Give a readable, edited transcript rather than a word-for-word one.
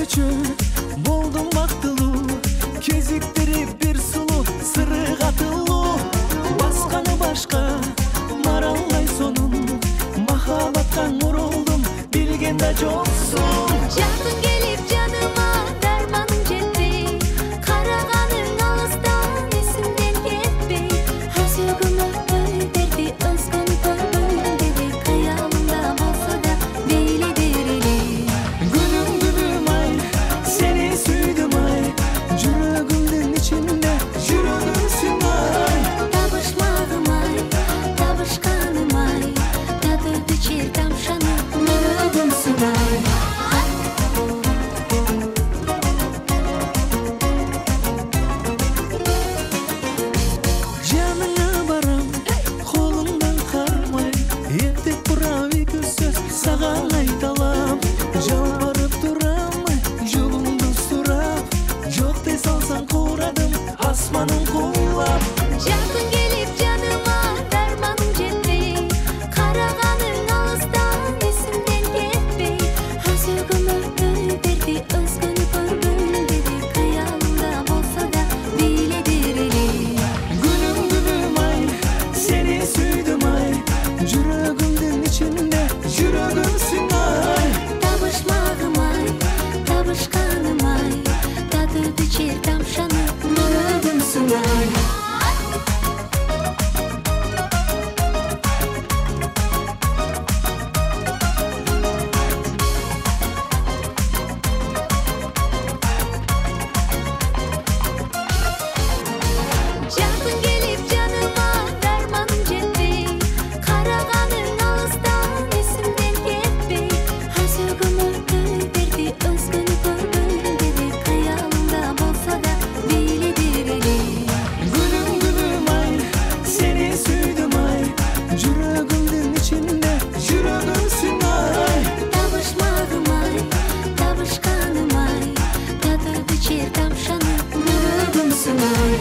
көргөчү болдум бактылуу, кезиктирип бир сулуу сыры катылуу. Басканы башка мараллай сонун, махабатка мурулдум билген да жоксуң. Жакын келип жаныма дарманым жетпей, караганың алыстан эсимден кетпей, өзөгүмө ой берди өзгөнү көргөн деди, кыялымда болсо да мейлидир эле. Gülüm gülüm ay, seni süydüm ay, жүрөгүмдүн ичинде жүрөгүмсүң ay. Табышмадым ай, табышканым ай, татып ичер тамшанып мөрөгүмсүң ай. Жаныңа барам, колуңдан кармай, эптеп бурап эки сөз сага айталам. Жалбарып турам, жолуңду сурап, жок дей салсаң куурадым асманың куулап. Жакын келип жаныма дарманым жетпей, караганың алыстан эсимден кетпей, өзөгүмө ой берди өзгөнү көргөн деди, кыялымда болсо да мейлидир эле. Gülüm gülüm ay, seni süydüm ay, жүрөгүмдүн ичинде жүрөгүмсүң ay. Табышмадым ай, табышканым ай, татып ичер тамшанып мөрөгүмсүң ай. Жакын келип жаныма дарманым жетпей, караганың алыстан эсимден кетпей, өзөгүмө ой берди өзгөнү көргөн деди, кыялымда болсо да мейлидир эле. Gülüm gülüm ay, seni süydüm ay, жүрөгүмдүн ичинде жүрөгүмсүң ay. Табышмадым ай, табышканым ай, татып ичер тамшанып мөрөгүмсүң ай.